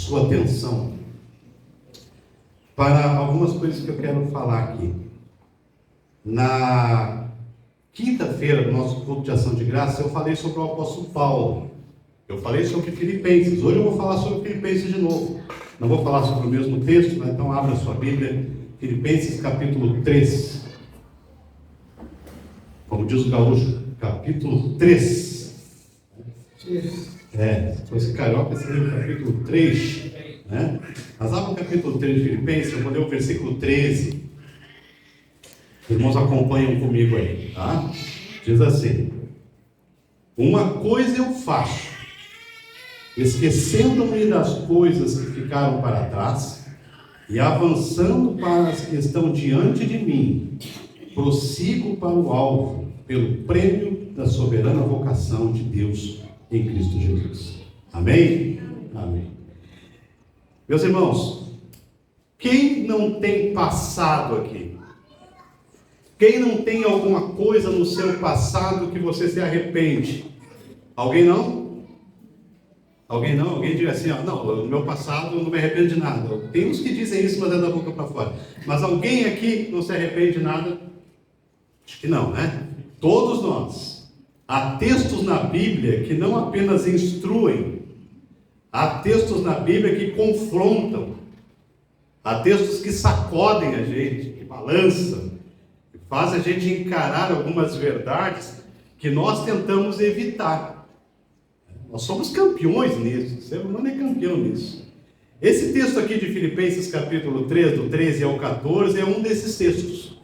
sua atenção para algumas coisas que eu quero falar aqui. Na quinta-feira, no nosso culto de ação de graça, eu falei sobre o apóstolo Paulo. Eu falei sobre Filipenses. Hoje eu vou falar sobre Filipenses de novo. Não vou falar sobre o mesmo texto, né? Então abra sua Bíblia, Filipenses capítulo 3. Como diz o gaúcho, capítulo 3. Se fosse carioca, seria o capítulo 3. Né? Mas abra o capítulo 3 de Filipenses, eu vou ler o versículo 13. Os irmãos acompanham comigo aí, tá? Diz assim: uma coisa eu faço, esquecendo-me das coisas que ficaram para trás e avançando para as que estão diante de mim, prossigo para o alvo, pelo prêmio da soberana vocação de Deus em Cristo Jesus. Amém? Amém. Meus irmãos, quem não tem passado aqui? Quem não tem alguma coisa no seu passado que você se arrepende? Alguém não? Alguém não? Alguém diz assim, não, no meu passado eu não me arrependo de nada. Tem uns que dizem isso, mas é da boca para fora. Mas alguém aqui não se arrepende de nada? Acho que não, né? Todos nós. Há textos na Bíblia que não apenas instruem, há textos na Bíblia que confrontam, há textos que sacodem a gente, que balançam, que fazem a gente encarar algumas verdades que nós tentamos evitar. Nós somos campeões nisso, o ser humano é campeão nisso. Esse texto aqui de Filipenses capítulo 3, do 13 ao 14, é um desses textos,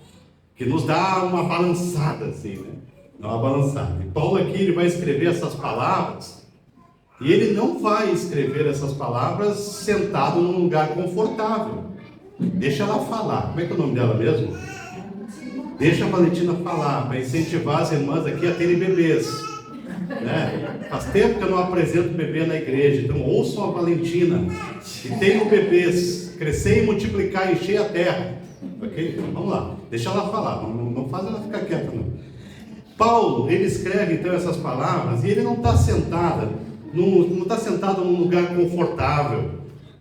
que nos dá uma balançada assim, né? Dá uma balançada. E Paulo aqui ele vai escrever essas palavras, e ele não vai escrever essas palavras sentado num lugar confortável. Deixa ela falar. Como é que é o nome dela mesmo? Deixa a Valentina falar, para incentivar as irmãs aqui a terem bebês. Né? Faz tempo que eu não apresento bebê na igreja, então ouçam a Valentina e tenham bebês, crescer e multiplicar, encher a terra. Ok? Vamos lá, deixa ela falar, não faz ela ficar quieta não. Paulo, ele escreve então essas palavras e ele não está sentado num lugar confortável.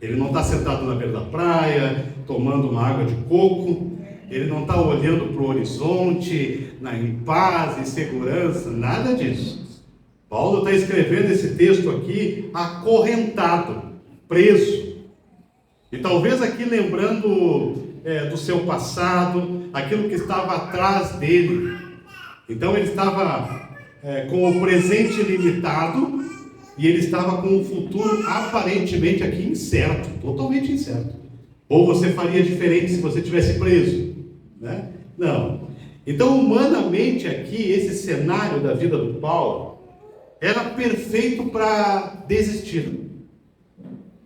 Ele não está sentado na beira da praia, tomando uma água de coco. Ele não está olhando para o horizonte, em paz e segurança, nada disso. Paulo está escrevendo esse texto aqui acorrentado, preso. E talvez aqui lembrando do seu passado, aquilo que estava atrás dele. Então ele estava com o presente limitado e ele estava com o futuro aparentemente aqui incerto, totalmente incerto. Ou você faria diferente se você tivesse preso, né? Não. Então humanamente aqui, esse cenário da vida do Paulo era perfeito para desistir.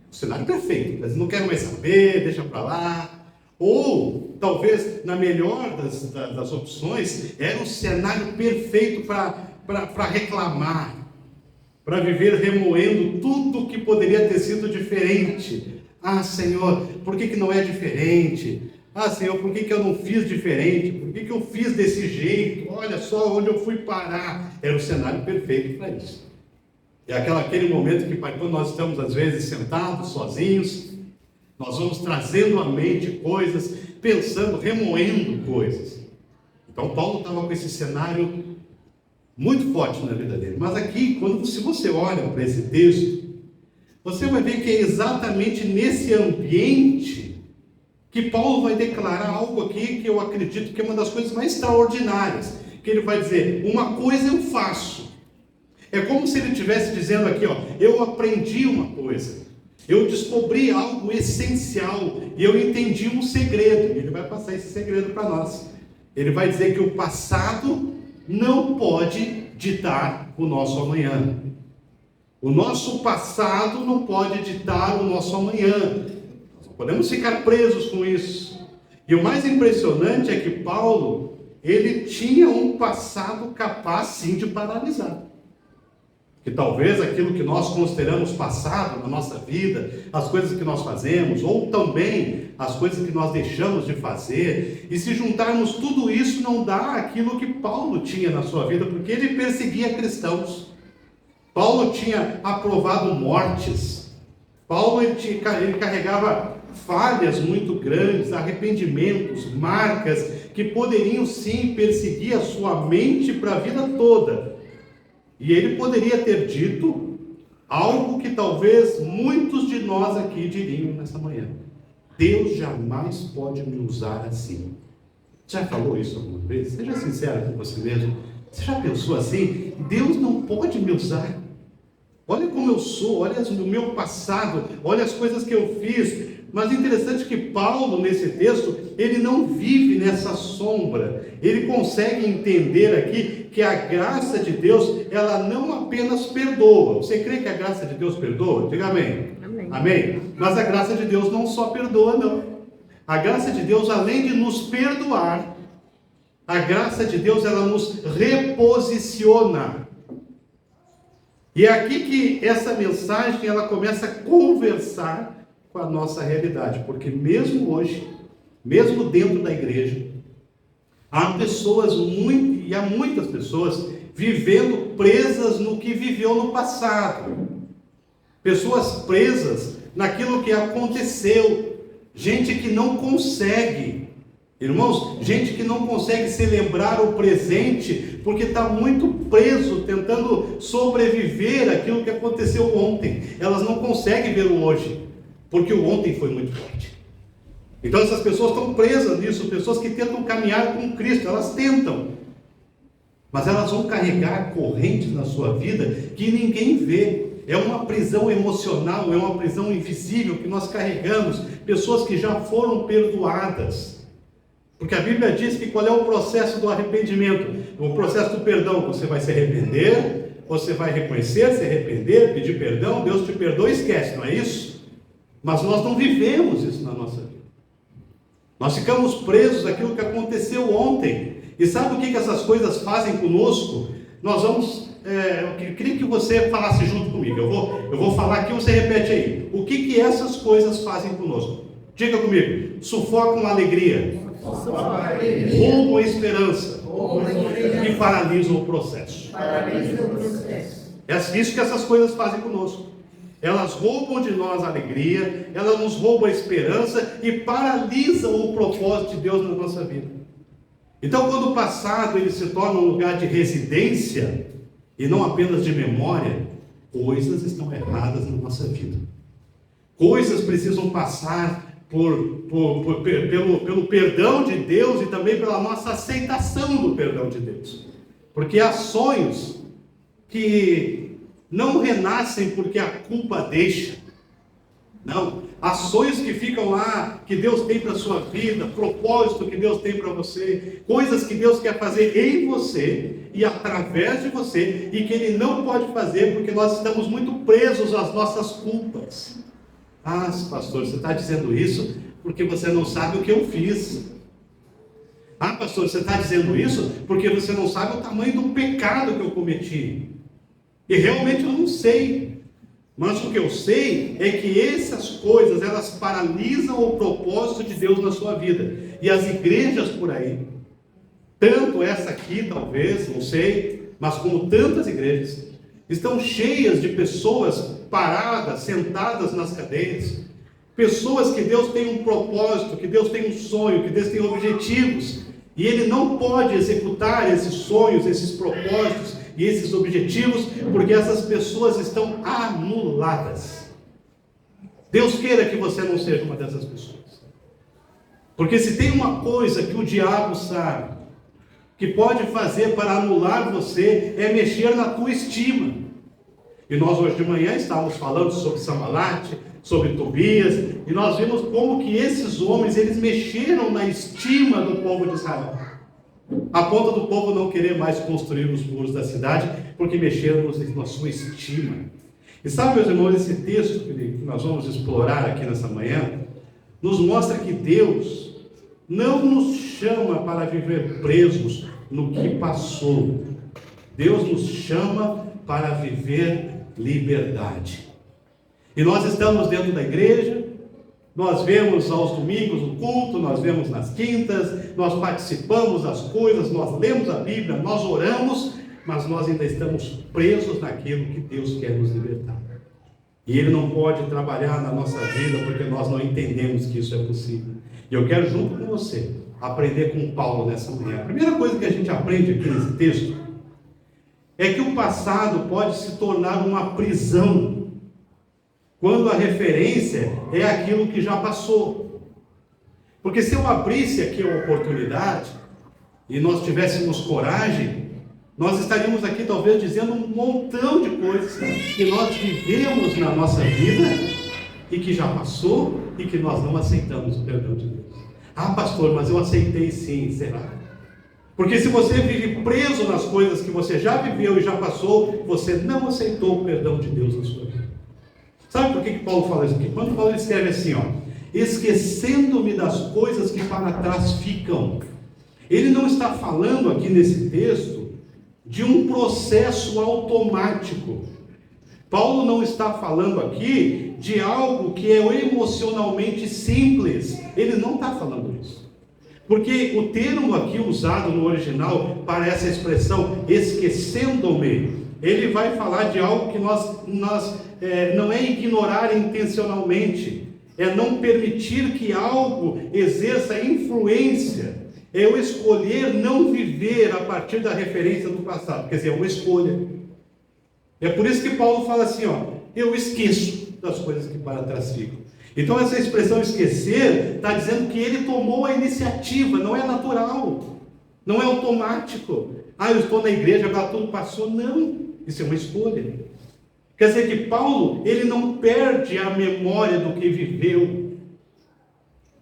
O cenário perfeito, mas não quero mais saber, deixa para lá. Ou, talvez, na melhor das opções, era um cenário perfeito para reclamar, para viver remoendo tudo que poderia ter sido diferente. Ah, Senhor, por que não é diferente? Ah, Senhor, por que eu não fiz diferente? Por que eu fiz desse jeito? Olha só onde eu fui parar. Era o cenário perfeito para isso. É aquele momento que, quando nós estamos, às vezes, sentados, sozinhos, nós vamos trazendo à mente coisas, pensando, remoendo coisas. Então, Paulo estava com esse cenário muito forte na vida dele. Mas aqui, se você olha para esse texto, você vai ver que é exatamente nesse ambiente que Paulo vai declarar algo aqui que eu acredito que é uma das coisas mais extraordinárias. Que ele vai dizer, uma coisa eu faço. É como se ele estivesse dizendo aqui, eu aprendi uma coisa. Eu descobri algo essencial e eu entendi um segredo. Ele vai passar esse segredo para nós. Ele vai dizer que o passado não pode ditar o nosso amanhã. O nosso passado não pode ditar o nosso amanhã. Nós não podemos ficar presos com isso. E o mais impressionante é que Paulo, ele tinha um passado capaz sim de paralisar. Que talvez aquilo que nós consideramos passado na nossa vida, as coisas que nós fazemos, ou também as coisas que nós deixamos de fazer, e se juntarmos tudo isso não dá aquilo que Paulo tinha na sua vida, porque ele perseguia cristãos. Paulo tinha aprovado mortes, Paulo ele carregava falhas muito grandes, arrependimentos, marcas que poderiam sim perseguir a sua mente para a vida toda. E ele poderia ter dito algo que talvez muitos de nós aqui diriam nessa manhã: Deus jamais pode me usar assim. Já falou isso alguma vez? Seja sincero com você mesmo. Você já pensou assim? Deus não pode me usar. Olha como eu sou, olha o meu passado, olha as coisas que eu fiz. Mas interessante que Paulo, nesse texto, ele não vive nessa sombra. Ele consegue entender aqui que a graça de Deus, ela não apenas perdoa. Você crê que a graça de Deus perdoa? Diga amém. Amém. Amém? Mas a graça de Deus não só perdoa, não. A graça de Deus, além de nos perdoar, a graça de Deus, ela nos reposiciona. E é aqui que essa mensagem, ela começa a conversar com a nossa realidade, porque mesmo hoje, mesmo dentro da igreja, há muitas pessoas vivendo presas no que viveu no passado, pessoas presas naquilo que aconteceu, gente que não consegue, irmãos, gente que não consegue se lembrar o presente, porque está muito preso, tentando sobreviver àquilo que aconteceu ontem. Elas não conseguem ver o hoje, porque o ontem foi muito forte. Então essas pessoas estão presas nisso, pessoas que tentam caminhar com Cristo, elas tentam, mas elas vão carregar correntes na sua vida que ninguém vê. É uma prisão emocional, é uma prisão invisível que nós carregamos, pessoas que já foram perdoadas. Porque a Bíblia diz que qual é o processo do arrependimento? O processo do perdão: você vai se arrepender, você vai reconhecer, se arrepender, pedir perdão, Deus te perdoa e esquece, não é isso? Mas nós não vivemos isso na nossa vida. Nós ficamos presos naquilo que aconteceu ontem. E sabe o que essas coisas fazem conosco? Nós vamos, eu queria que você falasse junto comigo. Eu vou falar aqui, você repete aí. O que essas coisas fazem conosco? Diga comigo: sufocam a alegria, roubam a esperança e paralisam o processo. É isso que essas coisas fazem conosco. Elas roubam de nós a alegria, elas nos roubam a esperança e paralisam o propósito de Deus na nossa vida. Então, quando o passado ele se torna um lugar de residência e não apenas de memória, coisas estão erradas na nossa vida. Coisas precisam passar pelo perdão de Deus e também pela nossa aceitação do perdão de Deus. Porque há sonhos que não renascem porque a culpa deixa. Não, há sonhos que ficam lá, que Deus tem para a sua vida, propósito que Deus tem para você, coisas que Deus quer fazer em você e através de você, e que Ele não pode fazer porque nós estamos muito presos às nossas culpas. Ah, pastor, você está dizendo isso porque você não sabe o que eu fiz. Ah, pastor, você está dizendo isso porque você não sabe o tamanho do pecado que eu cometi. E realmente eu não sei. Mas o que eu sei é que essas coisas, elas paralisam o propósito de Deus na sua vida. E as igrejas por aí, tanto essa aqui talvez, não sei, mas como tantas igrejas, estão cheias de pessoas paradas, sentadas nas cadeiras. Pessoas que Deus tem um propósito, que Deus tem um sonho, que Deus tem objetivos. E Ele não pode executar esses sonhos, esses propósitos e esses objetivos, porque essas pessoas estão anuladas. Deus queira que você não seja uma dessas pessoas. Porque se tem uma coisa que o diabo sabe, que pode fazer para anular você, é mexer na tua estima. E nós hoje de manhã estávamos falando sobre Sambalat, sobre Tobias, e nós vimos como que esses homens, eles mexeram na estima do povo de Israel. A ponto do povo não querer mais construir os muros da cidade, porque mexeram na sua estima. E sabe, meus irmãos, esse texto que nós vamos explorar aqui nessa manhã, nos mostra que Deus não nos chama para viver presos no que passou. Deus nos chama para viver liberdade. E nós estamos dentro da igreja, nós vemos aos domingos o culto, nós vemos nas quintas, nós participamos das coisas, nós lemos a Bíblia, nós oramos, mas nós ainda estamos presos naquilo que Deus quer nos libertar. E Ele não pode trabalhar na nossa vida porque nós não entendemos que isso é possível. E eu quero, junto com você, aprender com Paulo nessa manhã. A primeira coisa que a gente aprende aqui nesse texto é que o passado pode se tornar uma prisão quando a referência é aquilo que já passou. Porque se eu abrisse aqui a oportunidade e nós tivéssemos coragem, nós estaríamos aqui talvez dizendo um montão de coisas que nós vivemos na nossa vida e que já passou e que nós não aceitamos o perdão de Deus. Ah, pastor, mas eu aceitei sim, será? Porque se você vive preso nas coisas que você já viveu e já passou, você não aceitou o perdão de Deus na sua vida. Sabe por que Paulo fala isso aqui? Quando Paulo escreve assim, esquecendo-me das coisas que para trás ficam. Ele não está falando aqui nesse texto de um processo automático. Paulo não está falando aqui de algo que é emocionalmente simples. Ele não está falando isso. Porque o termo aqui usado no original para essa expressão, esquecendo-me, ele vai falar de algo que não é ignorar intencionalmente, é não permitir que algo exerça influência, é eu escolher não viver a partir da referência do passado, quer dizer, é uma escolha. É por isso que Paulo fala assim, eu esqueço das coisas que para trás ficam. Então essa expressão esquecer está dizendo que ele tomou a iniciativa, não é natural, não é automático. Eu estou na igreja, agora tudo passou. Não, isso é uma escolha. Quer dizer que Paulo, ele não perde a memória do que viveu.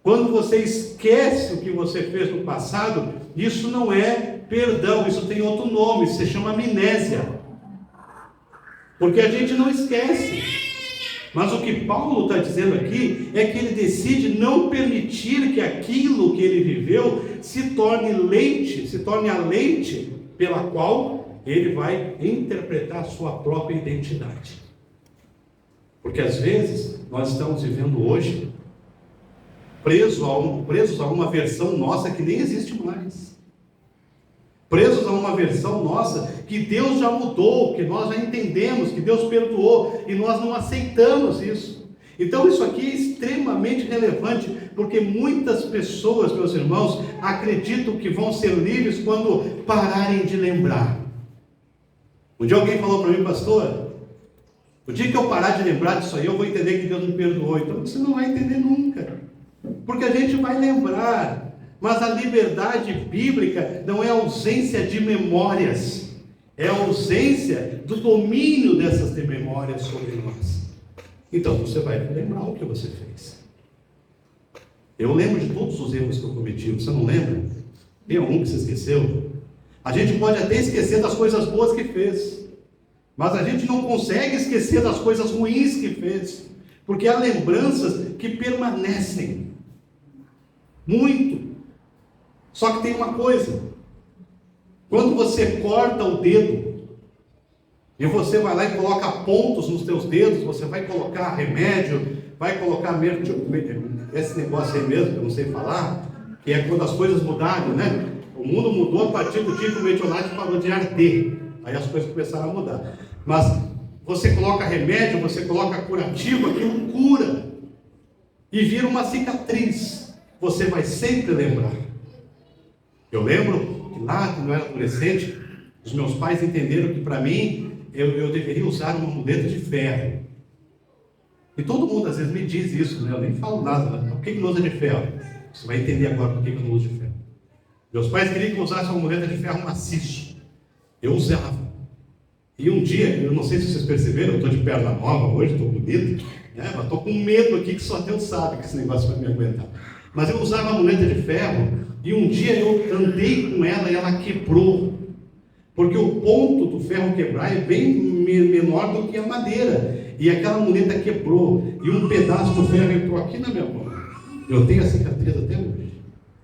Quando você esquece o que você fez no passado, isso não é perdão, isso tem outro nome, se chama amnésia. Porque a gente não esquece. Mas o que Paulo está dizendo aqui é que ele decide não permitir que aquilo que ele viveu se torne a lente pela qual ele vai interpretar a sua própria identidade. Porque às vezes nós estamos vivendo hoje presos a uma versão nossa que nem existe mais. Presos a uma versão nossa que Deus já mudou, que nós já entendemos, que Deus perdoou, e nós não aceitamos isso. Então isso aqui é extremamente relevante, porque muitas pessoas, meus irmãos, acreditam que vão ser livres quando pararem de lembrar. Um dia alguém falou para mim, pastor, o dia que eu parar de lembrar disso aí, eu vou entender que Deus me perdoou. Então você não vai entender nunca, porque a gente vai lembrar. Mas a liberdade bíblica não é ausência de memórias, é a ausência do domínio dessas memórias sobre nós. Então você vai lembrar o que você fez. Eu lembro de todos os erros que eu cometi, você não lembra? Tem algum que você esqueceu? A gente pode até esquecer das coisas boas que fez, mas a gente não consegue esquecer das coisas ruins que fez, porque há lembranças que permanecem muito. Só que tem uma coisa, quando você corta o dedo, e você vai lá e coloca pontos nos teus dedos, você vai colocar remédio, vai colocar esse negócio aí mesmo, que eu não sei falar, que é quando as coisas mudaram, né? O mundo mudou a partir do dia que o meteorite parou de arder, aí as coisas começaram a mudar. Mas você coloca remédio, você coloca curativo, aquilo cura, e vira uma cicatriz, você vai sempre lembrar. Eu lembro que lá, quando eu era adolescente, os meus pais entenderam que para mim, eu deveria usar uma muleta de ferro. E todo mundo às vezes me diz isso, né? Eu nem falo nada, né? Por que não usa de ferro? Você vai entender agora por que eu não uso de ferro. Meus pais queriam que eu usasse uma muleta de ferro maciço. Eu usava. E um dia, eu não sei se vocês perceberam, eu estou de perna nova hoje, estou bonito, né? Mas estou com medo aqui que só Deus sabe que esse negócio vai me aguentar. Mas eu usava a muleta de ferro, e um dia eu andei com ela e ela quebrou. Porque o ponto do ferro quebrar é bem menor do que a madeira. E aquela muleta quebrou. E um pedaço do ferro entrou aqui na minha mão. Eu tenho a cicatriz até hoje.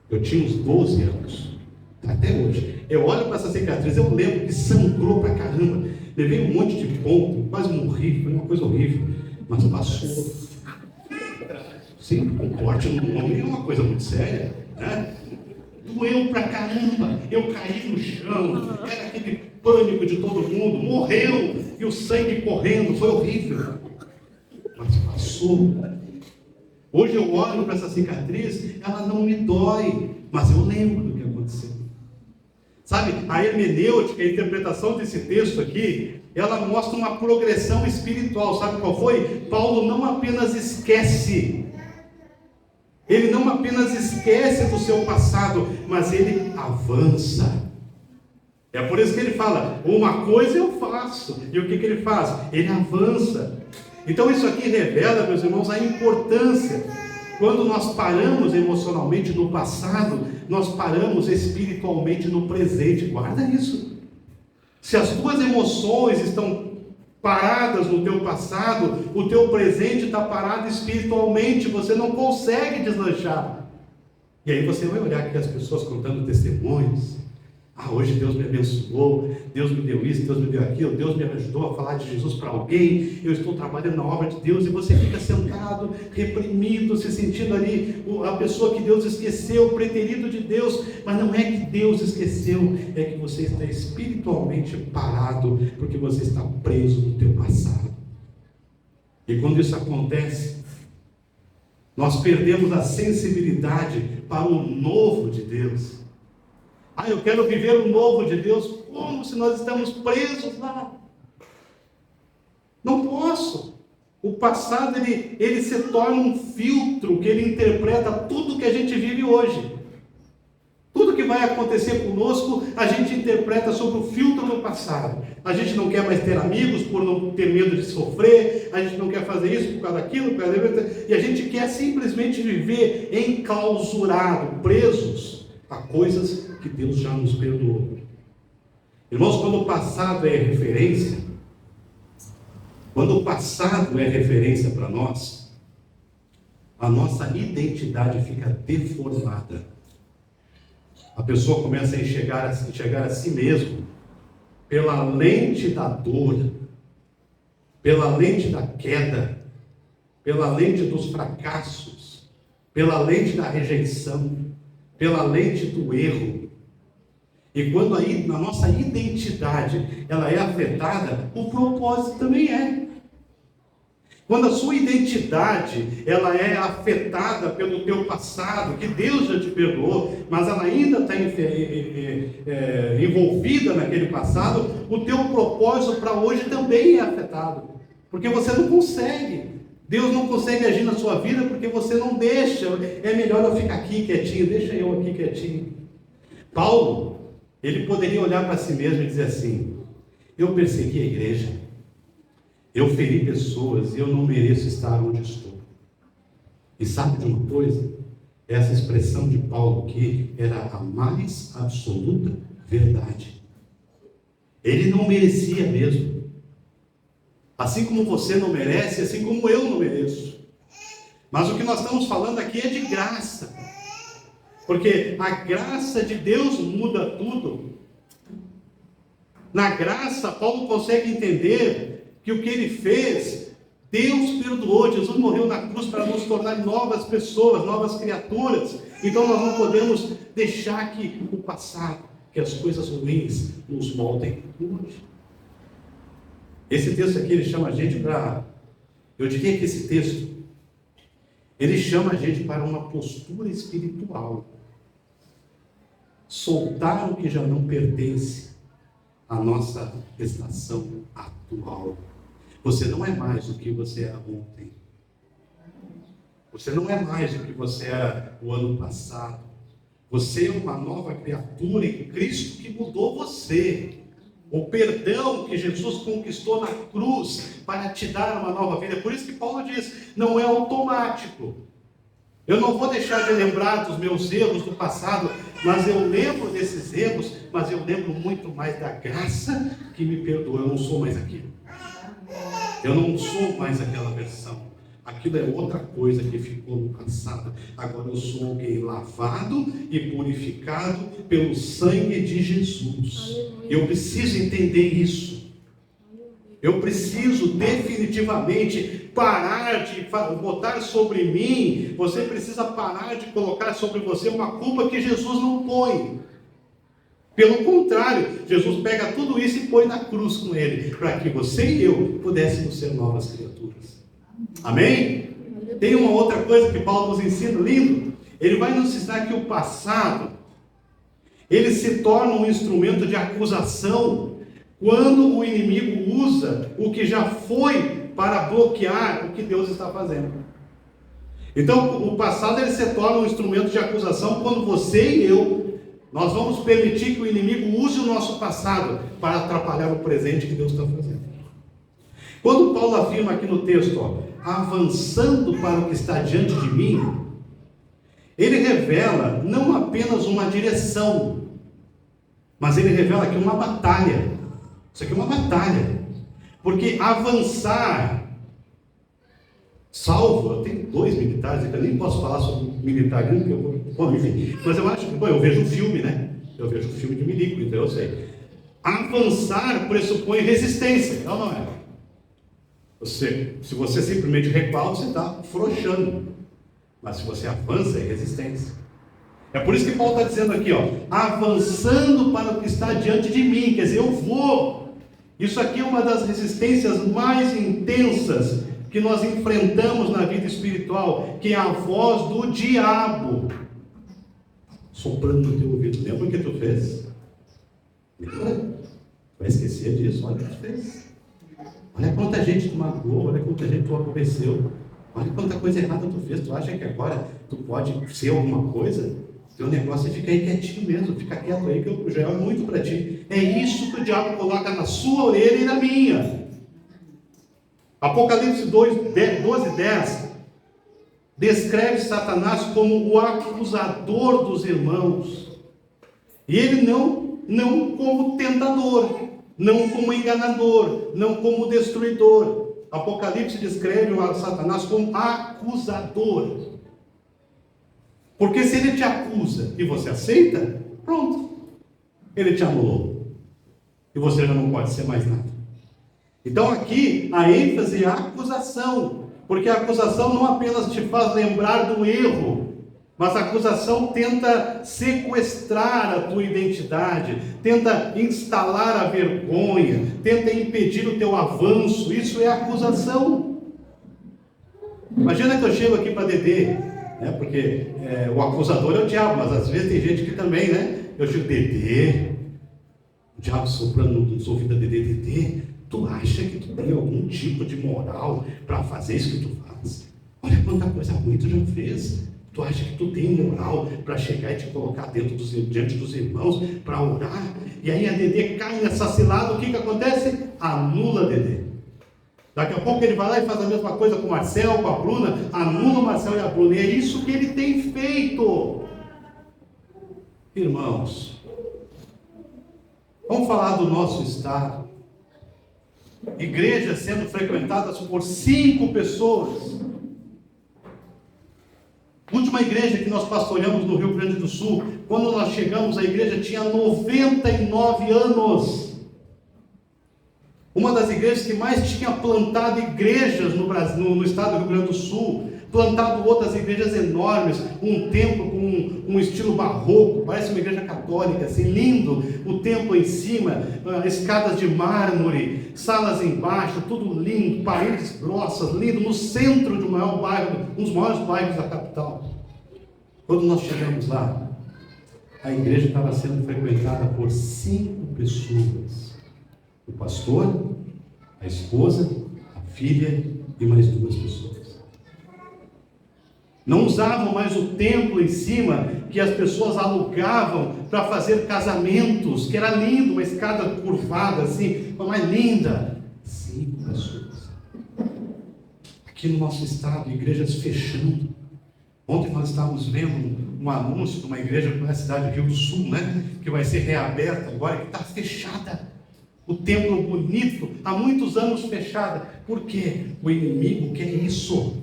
Eu tinha uns 12 anos. Até hoje. Eu olho para essa cicatriz, eu lembro que sangrou pra caramba. Levei um monte de ponto, quase morri. Foi uma coisa horrível. Mas passou. Sim, um corte não é uma coisa muito séria, né? Doeu pra caramba, eu caí no chão, era aquele pânico de todo mundo, morreu, e o sangue correndo, foi horrível. passou. Hoje eu olho para essa cicatriz, ela não me dói, mas eu lembro do que aconteceu. Sabe, a hermenêutica, a interpretação desse texto aqui, ela mostra uma progressão espiritual. Sabe qual foi? Paulo não apenas esquece, ele não apenas esquece do seu passado, mas ele avança. É por isso que ele fala, uma coisa eu faço, e o que ele faz? Ele avança. Então isso aqui revela, meus irmãos, a importância. Quando nós paramos emocionalmente no passado, nós paramos espiritualmente no presente. Guarda isso. Se as tuas emoções estão paradas no teu passado, o teu presente está parado espiritualmente, você não consegue deslanchar. E aí você vai olhar aqui as pessoas contando testemunhos. Hoje Deus me abençoou, Deus me deu isso, Deus me deu aquilo, Deus me ajudou a falar de Jesus para alguém, eu estou trabalhando na obra de Deus, e você fica sentado, reprimido, se sentindo ali a pessoa que Deus esqueceu, o preterido de Deus. Mas não é que Deus esqueceu, é que você está espiritualmente parado, porque você está preso no teu passado. E quando isso acontece, nós perdemos a sensibilidade para o novo de Deus. Eu quero viver o novo de Deus, como se nós estamos presos lá. Não posso. O passado, ele se torna um filtro que ele interpreta tudo que a gente vive hoje. Tudo que vai acontecer conosco, a gente interpreta sobre o filtro do passado. A gente não quer mais ter amigos por não ter medo de sofrer, a gente não quer fazer isso por causa daquilo, e a gente quer simplesmente viver enclausurado, presos a coisas que Deus já nos perdoou. Irmãos, quando o passado é referência, para nós, a nossa identidade fica deformada. A pessoa começa a enxergar a si mesmo pela lente da dor, pela lente da queda, pela lente dos fracassos, pela lente da rejeição, pela lente do erro. E quando aí na nossa identidade ela é afetada, o propósito também é. Quando a sua identidade ela é afetada pelo teu passado, que Deus já te perdoou, mas ela ainda está envolvida naquele passado, o teu propósito para hoje também é afetado, porque você não consegue. Deus não consegue agir na sua vida porque você não deixa. É melhor eu ficar aqui quietinho, deixa eu aqui quietinho. Paulo, ele poderia olhar para si mesmo e dizer assim: eu persegui a igreja, eu feri pessoas e eu não mereço estar onde estou. E sabe de uma coisa? Essa expressão de Paulo aqui era a mais absoluta verdade. Ele não merecia mesmo. Assim como você não merece, assim como eu não mereço. Mas o que nós estamos falando aqui é de graça. Porque a graça de Deus muda tudo. Na graça, Paulo consegue entender que o que ele fez, Deus perdoou. Jesus morreu na cruz para nos tornar novas pessoas, novas criaturas. Então nós não podemos deixar que o passado, que as coisas ruins nos moldem hoje. Esse texto aqui, ele chama a gente para... Eu diria que esse texto, ele chama a gente para uma postura espiritual. Soltar o que já não pertence à nossa estação atual. Você não é mais o que você era ontem. Você não é mais o que você era o ano passado. Você é uma nova criatura em Cristo que mudou você. O perdão que Jesus conquistou na cruz para te dar uma nova vida. Por isso que Paulo diz, não é automático. Eu não vou deixar de lembrar dos meus erros do passado, mas eu lembro desses erros, mas eu lembro muito mais da graça que me perdoa. Eu não sou mais aquilo. Eu não sou mais aquela versão. Aquilo é outra coisa que ficou no passado. Agora eu sou alguém lavado e purificado pelo sangue de Jesus. Eu preciso entender isso. Eu preciso definitivamente parar de botar sobre mim. Você precisa parar de colocar sobre você uma culpa que Jesus não põe. Pelo contrário, Jesus pega tudo isso e põe na cruz com ele, para que você e eu pudéssemos ser novas criaturas. Amém? Tem uma outra coisa que Paulo nos ensina, lindo. Ele vai nos ensinar que o passado, ele se torna um instrumento de acusação quando o inimigo usa o que já foi para bloquear o que Deus está fazendo. Então, o passado ele se torna um instrumento de acusação quando você e eu, nós vamos permitir que o inimigo use o nosso passado para atrapalhar o presente que Deus está fazendo. Quando Paulo afirma aqui no texto, avançando para o que está diante de mim, ele revela não apenas uma direção, mas ele revela aqui uma batalha. Isso aqui é uma batalha, porque avançar, salvo, eu tenho 2 militares, eu nem posso falar sobre militar grande, bom, enfim, mas eu acho que, eu vejo um filme, né? Eu vejo um filme de milico, então eu sei. Avançar pressupõe resistência, não é? Se você simplesmente recuar, você está afrouxando, mas se você avança, é resistência. É por isso que Paulo está dizendo aqui, avançando para o que está diante de mim, quer dizer, eu vou. Isso aqui é uma das resistências mais intensas que nós enfrentamos na vida espiritual, que é a voz do diabo soprando no teu ouvido. Lembra o que tu fez? Lembra? Vai esquecer disso? Olha o que tu fez. Olha quanta gente tu magoou, olha quanta gente tu aborreceu, olha quanta coisa errada tu fez. Tu acha que agora tu pode ser alguma coisa? Teu negócio é ficar aí quietinho mesmo, fica quieto aí que eu já olho muito para ti. É isso que o diabo coloca na sua orelha e na minha. Apocalipse 12:10 descreve Satanás como o acusador dos irmãos. E ele não como tentador, não como enganador, não como destruidor. Apocalipse descreve o Satanás como acusador. Porque se ele te acusa e você aceita, pronto, ele te anulou. E você já não pode ser mais nada. Então aqui a ênfase é a acusação, porque a acusação não apenas te faz lembrar do erro, mas a acusação tenta sequestrar a tua identidade, tenta instalar a vergonha, tenta impedir o teu avanço. Isso é acusação. Imagina que eu chego aqui para Dedê, né? Porque o acusador é o diabo, mas às vezes tem gente que também, né? Eu digo, Dedê, o diabo soprando nos ouvidos da Dedê, tu acha que tu tem algum tipo de moral para fazer isso que tu faz? Olha quanta coisa ruim tu já fez. Tu acha que tu tem moral para chegar e te colocar diante dos irmãos para orar? E aí a Dedê cai nessa cilada, o que acontece? Anula a Dedê. Daqui a pouco ele vai lá e faz a mesma coisa com o Marcel, com a Bruna, anula o Marcel e a Bruna. E é isso que ele tem feito. Irmãos, vamos falar do nosso estado. Igrejas sendo frequentadas por 5 pessoas. A última igreja que nós pastoreamos no Rio Grande do Sul, quando nós chegamos, a igreja tinha 99 anos. Uma das igrejas que mais tinha plantado igrejas no Brasil, no estado do Rio Grande do Sul, plantado outras igrejas enormes, um templo com um estilo barroco, parece uma igreja católica, assim, lindo, o templo em cima, escadas de mármore, salas embaixo, tudo lindo, paredes grossas, lindo, no centro de um maior bairro, um dos maiores bairros da capital. Quando nós chegamos lá, a igreja estava sendo frequentada por 5 pessoas, o pastor, a esposa, a filha e mais 2 pessoas. Não usavam mais o templo em cima, que as pessoas alugavam para fazer casamentos, que era lindo, uma escada curvada assim, uma mais linda. 5 pessoas. Aqui no nosso estado, igrejas fechando. Ontem nós estávamos vendo um anúncio de uma igreja na cidade do Rio do Sul, né? Que vai ser reaberta agora, que está fechada. O templo bonito, há muitos anos fechada. Por quê? O inimigo quer isso.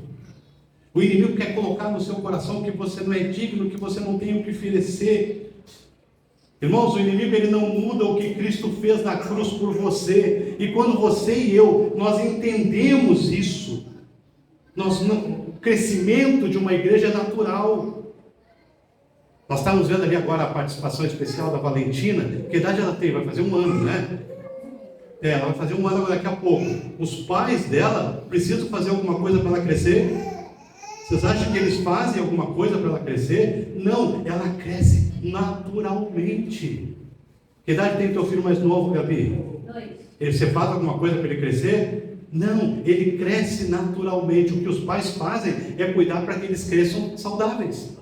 O inimigo quer colocar no seu coração que você não é digno, que você não tem o que oferecer. Irmãos, o inimigo ele não muda o que Cristo fez na cruz por você. E quando você e eu, nós entendemos isso, o crescimento de uma igreja é natural. Nós estamos vendo ali agora a participação especial da Valentina. Que idade ela tem? Vai fazer 1 ano, né? Ela vai fazer 1 ano daqui a pouco. Os pais dela precisam fazer alguma coisa para ela crescer? Vocês acham que eles fazem alguma coisa para ela crescer? Não, ela cresce naturalmente. Que idade tem o teu filho mais novo, Gabi? 2. Você faz alguma coisa para ele crescer? Não, ele cresce naturalmente. O que os pais fazem é cuidar para que eles cresçam saudáveis.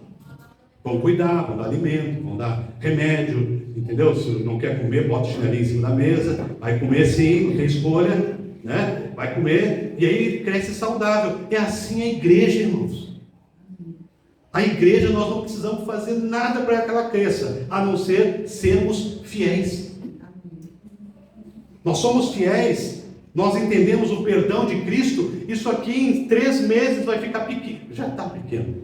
Vão cuidar, vão dar alimento, vão dar remédio, entendeu? Se não quer comer, bota o chinelinho em cima da mesa, vai comer sim, não tem escolha, né? Vai comer, e aí ele cresce saudável. É assim a igreja, irmãos. A igreja, nós não precisamos fazer nada para que ela cresça, a não ser sermos fiéis. Nós somos fiéis, nós entendemos o perdão de Cristo, isso aqui em 3 meses vai ficar pequeno, já está pequeno.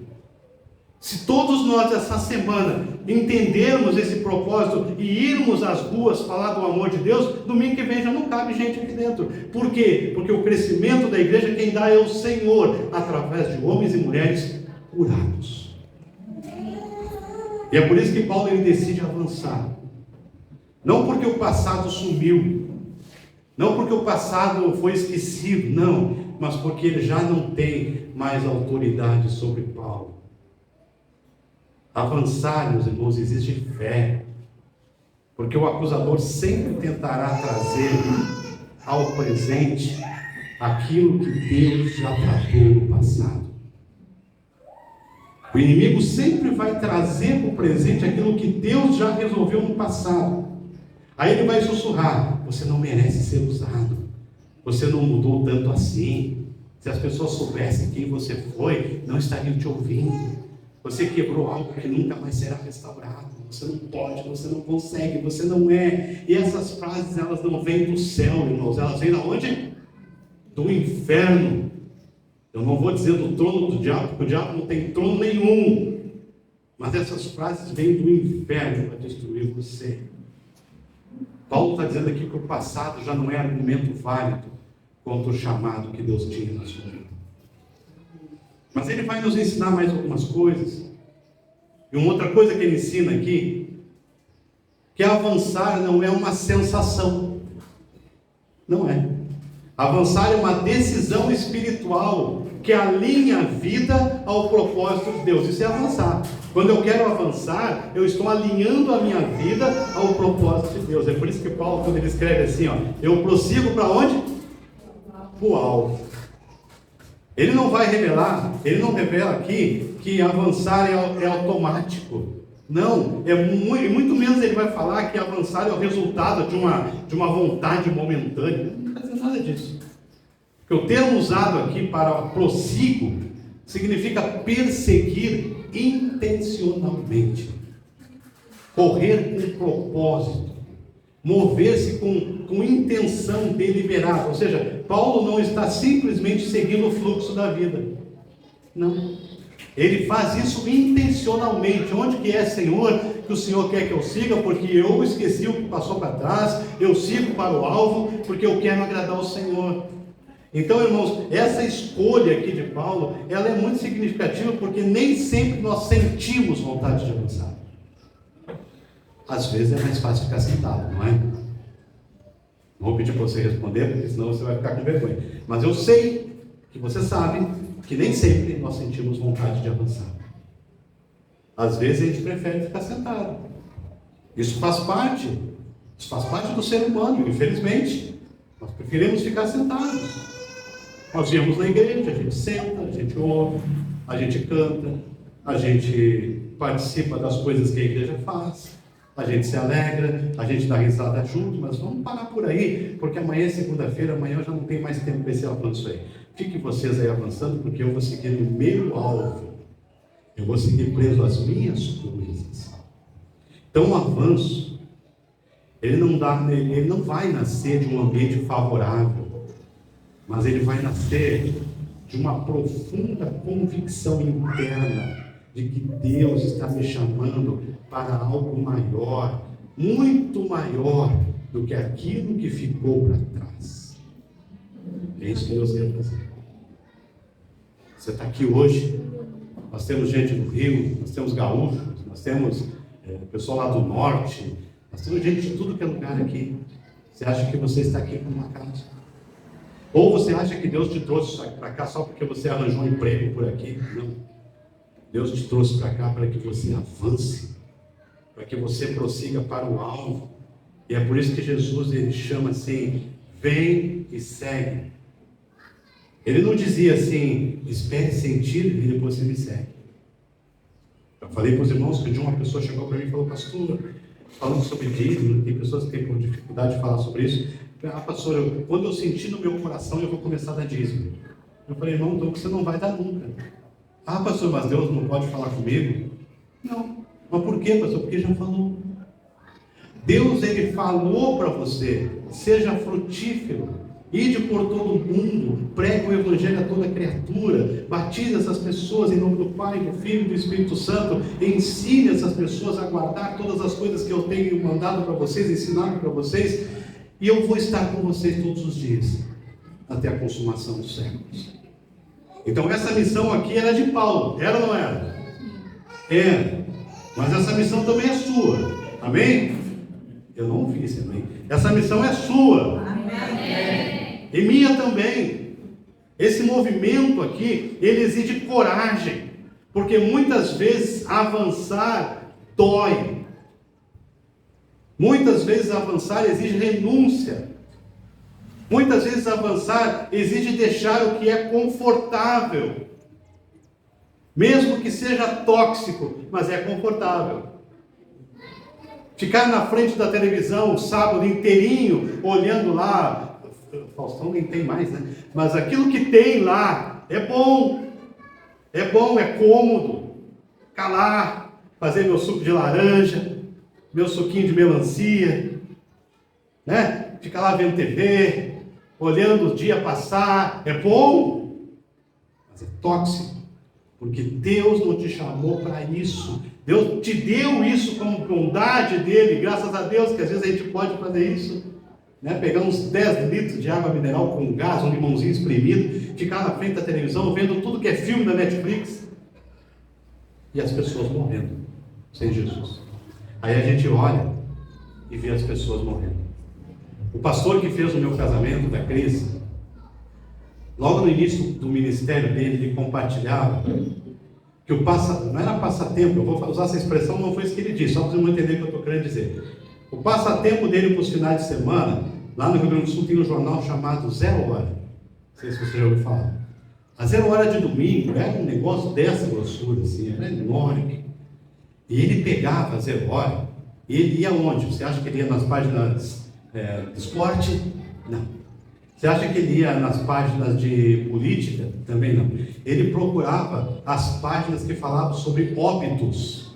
Se todos nós essa semana entendermos esse propósito e irmos às ruas falar do amor de Deus, domingo que vem já não cabe gente aqui dentro. Por quê? Porque o crescimento da igreja quem dá é o Senhor, através de homens e mulheres curados. E é por isso que Paulo ele decide avançar. Não porque o passado sumiu, não porque o passado foi esquecido, não, mas porque ele já não tem mais autoridade sobre Paulo. Avançar, meus irmãos, exige fé, porque o acusador sempre tentará trazer ao presente aquilo que Deus já tratou no passado. O inimigo sempre vai trazer para o presente aquilo que Deus já resolveu no passado. Aí ele vai sussurrar: você não merece ser usado, você não mudou tanto assim, se as pessoas soubessem quem você foi, não estariam te ouvindo. Você quebrou algo que nunca mais será restaurado. Você não pode, você não consegue, você não é. E essas frases, elas não vêm do céu, irmãos. Elas vêm de onde? Do inferno. Eu não vou dizer do trono do diabo, porque o diabo não tem trono nenhum. Mas essas frases vêm do inferno para destruir você. Paulo está dizendo aqui que o passado já não é argumento válido contra o chamado que Deus tinha na sua vida. Mas ele vai nos ensinar mais algumas coisas. E uma outra coisa que ele ensina aqui, que avançar não é uma sensação. Não é. Avançar é uma decisão espiritual que alinha a vida ao propósito de Deus. Isso é avançar. Quando eu quero avançar, eu estou alinhando a minha vida ao propósito de Deus. É por isso que Paulo, quando ele escreve assim, eu prossigo para onde? Para o alvo. Ele não vai revelar, ele não revela aqui que avançar é automático. Não, muito menos ele vai falar que avançar é o resultado de uma vontade momentânea. Não vai dizer nada disso. Porque o termo usado aqui para prossigo significa perseguir intencionalmente, correr com propósito, mover-se com intenção deliberada. Ou seja, Paulo não está simplesmente seguindo o fluxo da vida. Não. Ele faz isso intencionalmente. Onde que é, Senhor, que o Senhor quer que eu siga? Porque eu esqueci o que passou para trás. Eu sigo para o alvo, porque eu quero agradar o Senhor. Então, irmãos, essa escolha aqui de Paulo, ela é muito significativa, porque nem sempre nós sentimos vontade de avançar. Às vezes é mais fácil ficar sentado, não é? Não vou pedir para você responder, porque senão você vai ficar com vergonha. Mas eu sei que você sabe que nem sempre nós sentimos vontade de avançar. Às vezes a gente prefere ficar sentado. Isso faz parte do ser humano, infelizmente. Nós preferimos ficar sentados. Nós viemos na igreja, a gente senta, a gente ouve, a gente canta, a gente participa das coisas que a igreja faz, a gente se alegra, a gente dá risada junto, mas vamos parar por aí, porque amanhã é segunda-feira, amanhã eu já não tenho mais tempo para esse avanço aí. Fiquem vocês aí avançando, porque eu vou seguir no meu alvo. Eu vou seguir preso às minhas coisas. Então o avanço, ele não vai nascer de um ambiente favorável, mas ele vai nascer de uma profunda convicção interna de que Deus está me chamando para algo maior, muito maior do que aquilo que ficou para trás. É isso que Deus quer fazer. Você está aqui hoje, nós temos gente do Rio, nós temos gaúchos, nós temos pessoal lá do norte, nós temos gente de tudo que é lugar aqui. Você acha que você está aqui por uma casa? Ou você acha que Deus te trouxe para cá só porque você arranjou um emprego por aqui? Não. Deus te trouxe para cá para que você avance, para que você prossiga para o alvo. E é por isso que Jesus, ele chama assim: vem e segue. Ele não dizia assim: espere sentir e depois você me segue. Eu falei para os irmãos que um dia uma pessoa chegou para mim e falou: pastor, falando sobre dízimo, tem pessoas que têm dificuldade de falar sobre isso. Pastor, quando eu sentir no meu coração, eu vou começar a dar dízimo. Eu falei: irmão, então você não vai dar nunca. Pastor, mas Deus não pode falar comigo? Não. Mas por quê, pastor? Porque já falou. Deus, ele falou para você: seja frutífero, ide por todo o mundo, pregue o evangelho a toda criatura, batize essas pessoas em nome do Pai, do Filho e do Espírito Santo, ensine essas pessoas a guardar todas as coisas que eu tenho mandado para vocês, ensinado para vocês, e eu vou estar com vocês todos os dias, até a consumação dos séculos. Então essa missão aqui era de Paulo, era ou não era? É, mas essa missão também é sua, amém? Eu não ouvi esse amém. Essa missão é sua, amém. E minha também. Esse movimento aqui, ele exige coragem, porque muitas vezes avançar dói, muitas vezes avançar exige renúncia. Muitas vezes avançar exige deixar o que é confortável, mesmo que seja tóxico, mas é confortável. Ficar na frente da televisão o sábado inteirinho, olhando lá, Faustão nem tem mais, né? Mas aquilo que tem lá é bom, é cômodo. Calar, fazer meu suco de laranja, meu suquinho de melancia, né? Ficar lá vendo TV, olhando o dia passar, é bom, mas é tóxico, porque Deus não te chamou para isso. Deus te deu isso como bondade dele, graças a Deus que às vezes a gente pode fazer isso, né? Pegar uns 10 litros de água mineral com gás, um limãozinho espremido, ficar na frente da televisão vendo tudo que é filme da Netflix, e as pessoas morrendo sem Jesus. Aí a gente olha e vê as pessoas morrendo. O pastor que fez o meu casamento, da Cris, logo no início do ministério dele, ele compartilhava que não era passatempo, eu vou usar essa expressão, não foi isso que ele disse, só para vocês não entenderem o que eu estou querendo dizer. O passatempo dele para os finais de semana, lá no Rio Grande do Sul tem um jornal chamado Zero Hora, não sei se você já ouviu falar. A Zero Hora de domingo era um negócio dessa grossura, assim, era enorme. E ele pegava a Zero Hora, e ele ia onde? Você acha que ele ia nas páginas de esporte? Não. Você acha que ele ia nas páginas de política? Também não. Ele procurava as páginas que falavam sobre óbitos.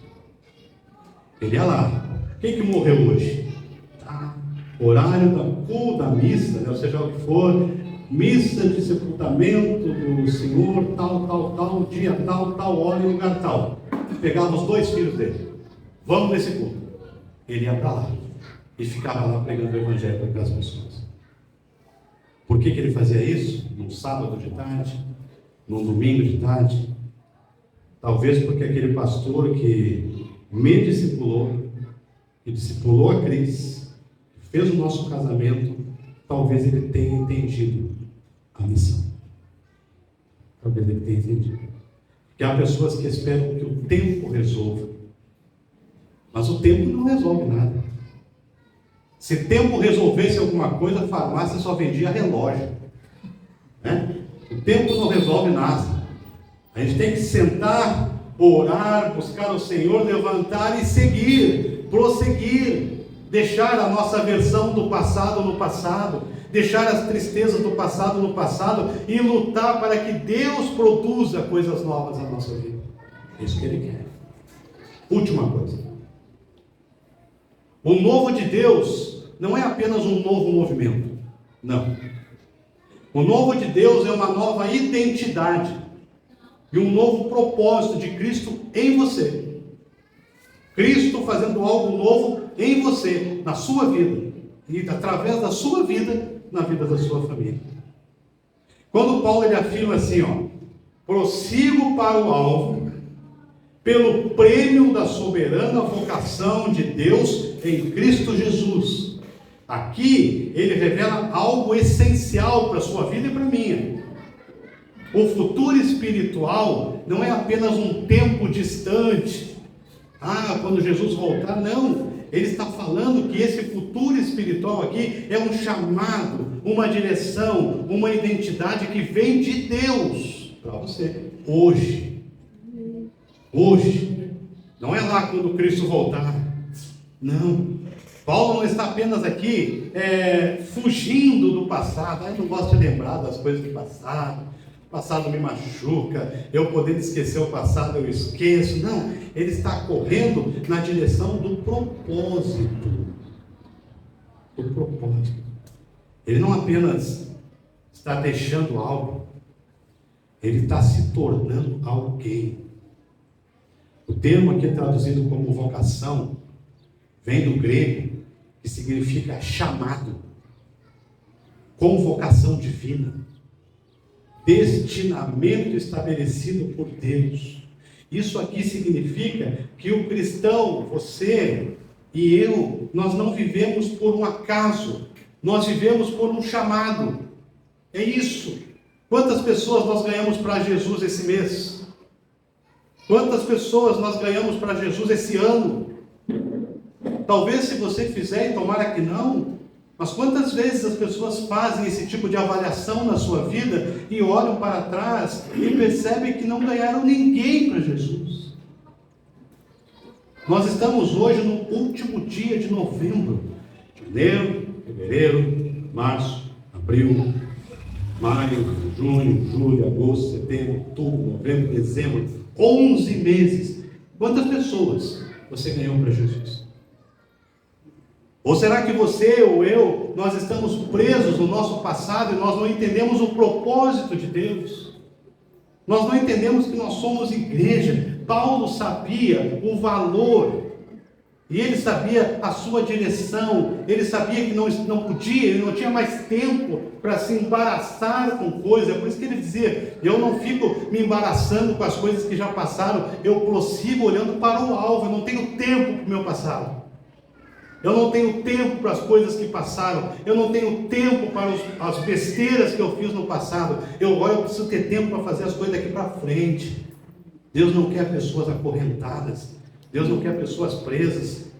Ele ia lá. Quem que morreu hoje? Horário da missa, né? Ou seja, o que for, missa de sepultamento do Senhor, tal, dia tal, hora e lugar tal. Pegava os 2 filhos dele. Vamos nesse culto. Ele ia para lá e ficava lá pregando o evangelho para aquelas pessoas. Por que ele fazia isso? Num sábado de tarde, num domingo de tarde? Talvez porque aquele pastor que me discipulou, que discipulou a Cris, fez o nosso casamento, talvez ele tenha entendido a missão. Talvez ele tenha entendido. Porque há pessoas que esperam que o tempo resolva. Mas o tempo não resolve nada. Se tempo resolvesse alguma coisa, a farmácia só vendia relógio, né? O tempo não resolve nada. A gente tem que sentar, orar, buscar o Senhor, levantar e seguir, prosseguir, deixar a nossa versão do passado no passado, deixar as tristezas do passado no passado e lutar para que Deus produza coisas novas na nossa vida. É isso que Ele quer. Última coisa. O novo de Deus não é apenas um novo movimento. Não. O novo de Deus é uma nova identidade e um novo propósito de Cristo em você. Cristo fazendo algo novo em você, na sua vida, e através da sua vida, na vida da sua família. Quando Paulo ele afirma assim, prossigo para o alvo, pelo prêmio da soberana vocação de Deus em Cristo Jesus. Aqui ele revela algo essencial para a sua vida e para a minha. O futuro espiritual não é apenas um tempo distante. Quando Jesus voltar, não. Ele está falando que esse futuro espiritual aqui é um chamado, uma direção, uma identidade que vem de Deus para você, hoje. Hoje. Não é lá quando Cristo voltar. Não. Paulo não está apenas aqui fugindo do passado. Eu não gosto de lembrar das coisas do passado. O passado me machuca. Eu podendo esquecer o passado, eu esqueço. Não, ele está correndo na direção do propósito. Do propósito. Ele não apenas está deixando algo, ele está se tornando alguém. O termo aqui traduzido como vocação vem do grego, que significa chamado, convocação divina, destinamento estabelecido por Deus. Isso aqui significa que o cristão, você e eu, nós não vivemos por um acaso, nós vivemos por um chamado. É isso. Quantas pessoas nós ganhamos para Jesus esse mês? Quantas pessoas nós ganhamos para Jesus esse ano? Talvez se você fizer, e tomara que não, mas quantas vezes as pessoas fazem esse tipo de avaliação na sua vida e olham para trás e percebem que não ganharam ninguém para Jesus? Nós estamos hoje no último dia de novembro. Janeiro, fevereiro, março, abril, maio, junho, julho, agosto, setembro, outubro, novembro, dezembro, 11 meses. Quantas pessoas você ganhou para Jesus? Ou será que você ou eu, nós estamos presos no nosso passado e nós não entendemos o propósito de Deus? Nós não entendemos que nós somos igreja. Paulo sabia o valor, e ele sabia a sua direção, ele sabia que não podia, ele não tinha mais tempo para se embaraçar com coisas. É por isso que ele dizia: eu não fico me embaraçando com as coisas que já passaram, eu prossigo olhando para o alvo. Eu não tenho tempo para o meu passado. Eu não tenho tempo para as coisas que passaram. Eu não tenho tempo para as besteiras que eu fiz no passado. Eu preciso ter tempo para fazer as coisas daqui para frente. Deus não quer pessoas acorrentadas. Deus não quer pessoas presas.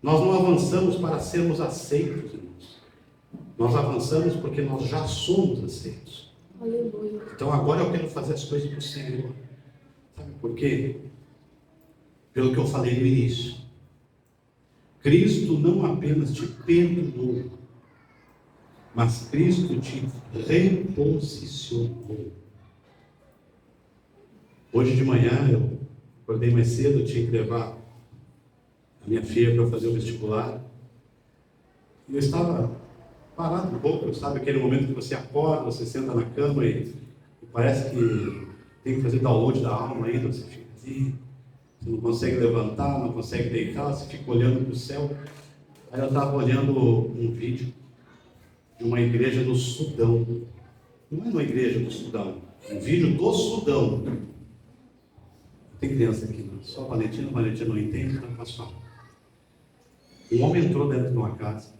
Nós não avançamos para sermos aceitos, irmãos. Nós avançamos porque nós já somos aceitos. Aleluia. Então agora eu quero fazer as coisas para o Senhor. Sabe por quê? Pelo que eu falei no início. Cristo não apenas te perdoou, mas Cristo te reposicionou. Hoje de manhã eu acordei mais cedo, eu tinha que levar a minha filha para fazer o vestibular. E eu estava parado um pouco, sabe aquele momento que você acorda, você senta na cama e parece que tem que fazer download da alma ainda, você fica assim. Você não consegue levantar, não consegue deitar, você fica olhando para o céu. Aí eu estava olhando um vídeo de uma igreja no Sudão. Não é uma igreja do Sudão, é um vídeo do Sudão. Tem criança aqui, não? Só a Valentina não entende, então posso falar. Um homem entrou dentro de uma casa,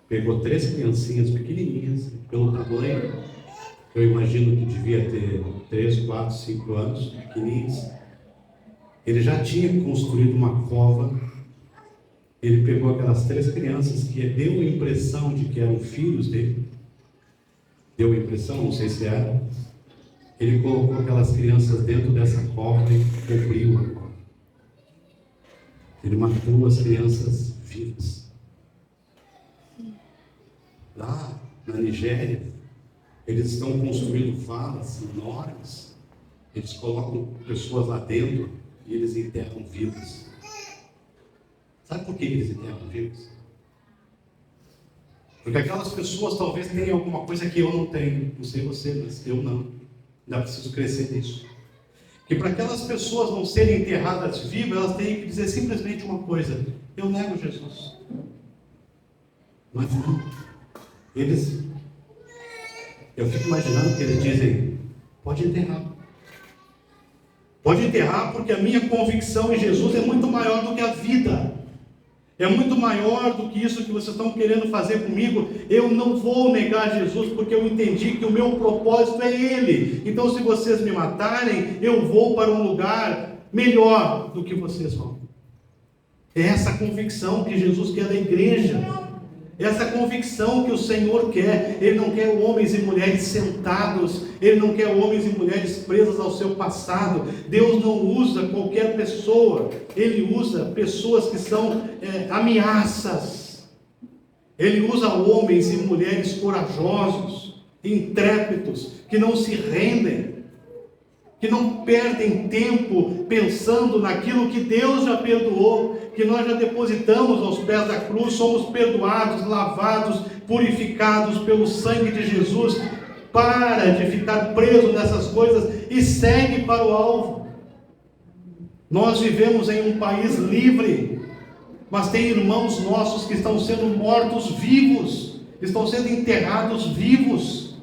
pegou 3 criancinhas pequenininhas, pelo tamanho, eu imagino que devia ter 3, 4, 5 anos, pequenininhas. Ele já tinha construído uma cova. Ele pegou aquelas 3 crianças que deu a impressão de que eram filhos dele. Deu a impressão, não sei se era. Ele colocou aquelas crianças dentro dessa cova e cobriu a cova. Ele matou as crianças vivas. Lá na Nigéria, eles estão construindo valas enormes. Eles colocam pessoas lá dentro e eles enterram vivos. Sabe por que eles enterram vivos? Porque aquelas pessoas talvez tenham alguma coisa que eu não tenho. Não sei você, mas eu não. Ainda preciso crescer nisso. Que para aquelas pessoas não serem enterradas vivas, elas têm que dizer simplesmente uma coisa: eu nego Jesus. Mas não. Eu fico imaginando que eles dizem: pode enterrar. Pode enterrar, porque a minha convicção em Jesus é muito maior do que a vida. É muito maior do que isso que vocês estão querendo fazer comigo. Eu não vou negar Jesus, porque eu entendi que o meu propósito é Ele. Então, se vocês me matarem, eu vou para um lugar melhor do que vocês vão. É essa convicção que Jesus quer da igreja. Essa convicção que o Senhor quer. Ele não quer homens e mulheres sentados. Ele não quer homens e mulheres presos ao seu passado. Deus não usa qualquer pessoa. Ele usa pessoas que são ameaças. Ele usa homens e mulheres corajosos, intrépidos, que não se rendem, que não perdem tempo pensando naquilo que Deus já perdoou, que nós já depositamos aos pés da cruz, somos perdoados, lavados, purificados pelo sangue de Jesus. Para de ficar preso nessas coisas e segue para o alvo. Nós vivemos em um país livre, mas tem irmãos nossos que estão sendo mortos vivos, estão sendo enterrados vivos,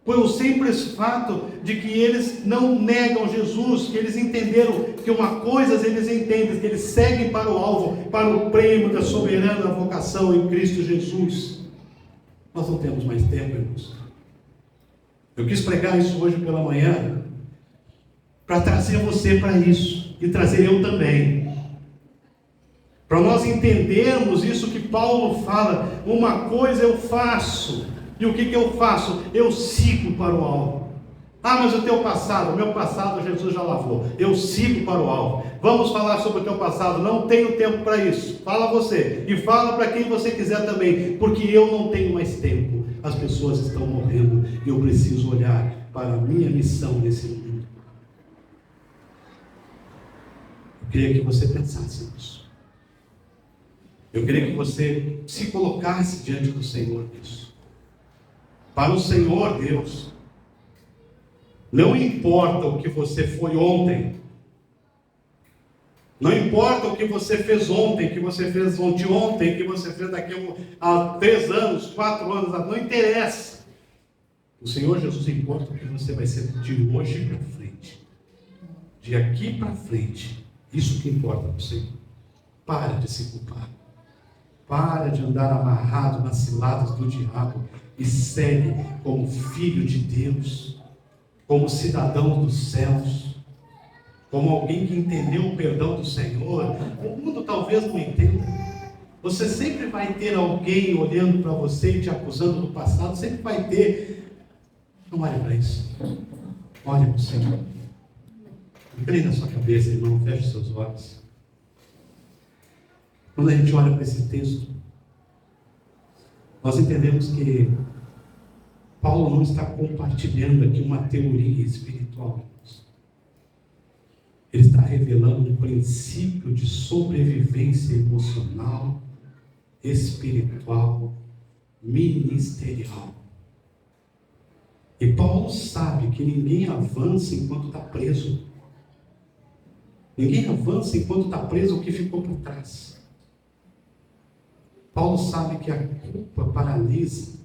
pelo simples fato de que eles não negam Jesus, que eles entenderam que uma coisa eles entendem, que eles seguem para o alvo, para o prêmio da soberana vocação em Cristo Jesus. Nós não temos mais tempo, irmãos. Eu quis pregar isso hoje pela manhã, para trazer você para isso, e trazer eu também, para nós entendermos isso que Paulo fala. Uma coisa eu faço, e o que eu faço? Eu sigo para o alvo. Ah, mas o teu passado, o meu passado Jesus já lavou. Eu sigo para o alvo. Vamos falar sobre o teu passado, não tenho tempo para isso. Fala você, e fala para quem você quiser também, porque eu não tenho mais tempo. As pessoas estão morrendo, e eu preciso olhar para a minha missão nesse mundo. Eu queria que você pensasse nisso. Eu queria que você se colocasse diante do Senhor nisso. Para o Senhor Deus, não importa o que você foi ontem, não importa o que você fez ontem, que você fez ontem, que você fez daqui a 3 anos, 4 anos, não interessa. O Senhor Jesus importa o que você vai ser de hoje para frente, de aqui para frente. Isso que importa para o Senhor. Para de se culpar, para de andar amarrado nas ciladas do diabo, e segue como filho de Deus, como cidadão dos céus, como alguém que entendeu o perdão do Senhor. O mundo talvez não entenda. Você sempre vai ter alguém olhando para você e te acusando do passado, sempre vai ter. Não olhe para isso. Olhe para o Senhor. Inclina a sua cabeça, irmão, feche os seus olhos. Quando a gente olha para esse texto, nós entendemos que Paulo não está compartilhando aqui uma teoria espiritual. Ele está revelando um princípio de sobrevivência emocional, espiritual, ministerial. E Paulo sabe que ninguém avança enquanto está preso. Ninguém avança enquanto está preso o que ficou por trás. Paulo sabe que a culpa paralisa,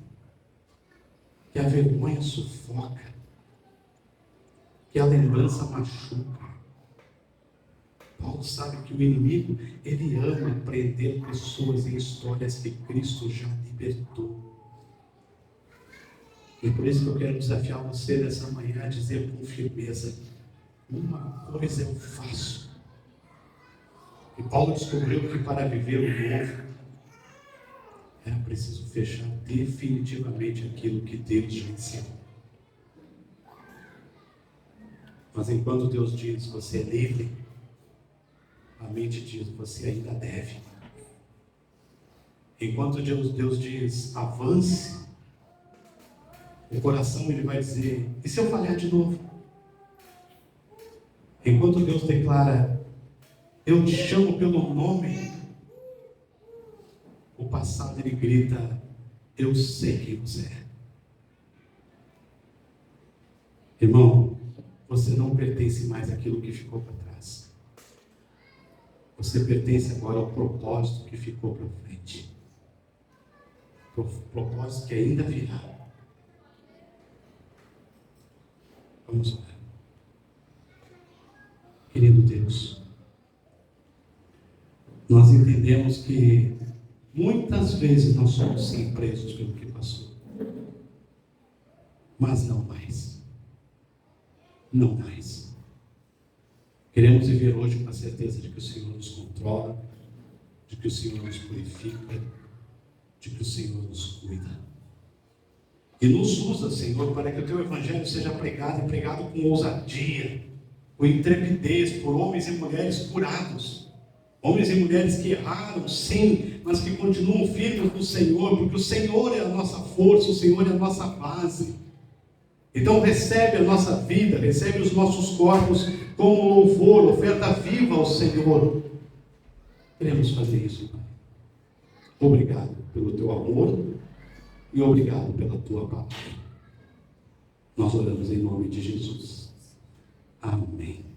que a vergonha sufoca, que a lembrança machuca. Paulo sabe que o inimigo, ele ama prender pessoas em histórias que Cristo já libertou. E por isso que eu quero desafiar você nessa manhã a dizer com firmeza: uma coisa eu faço. E Paulo descobriu que para viver o novo, era preciso fechar definitivamente aquilo que Deus já ensinou. Mas enquanto Deus diz, você é livre, a mente diz, você ainda deve. Enquanto Deus diz, avance, o coração ele vai dizer, e se eu falhar de novo? Enquanto Deus declara, eu te chamo pelo nome, o passado ele grita, eu sei quem você é. Irmão, você não pertence mais àquilo que ficou para trás. Você pertence agora ao propósito que ficou para frente. Propósito que ainda virá. Vamos orar. Querido Deus, nós entendemos que muitas vezes nós somos sim presos pelo que passou, mas não mais. Não mais. Queremos viver hoje com a certeza de que o Senhor nos controla, de que o Senhor nos purifica, de que o Senhor nos cuida. E nos usa, Senhor, para que o Teu Evangelho seja pregado, e pregado com ousadia, com intrepidez, por homens e mulheres curados. Homens e mulheres que erraram, sim, mas que continuam firmes no Senhor, porque o Senhor é a nossa força, o Senhor é a nossa base. Então recebe a nossa vida, recebe os nossos corpos como louvor, oferta viva ao Senhor. Queremos fazer isso, Pai. Obrigado pelo Teu amor e obrigado pela Tua palavra. Nós oramos em nome de Jesus. Amém.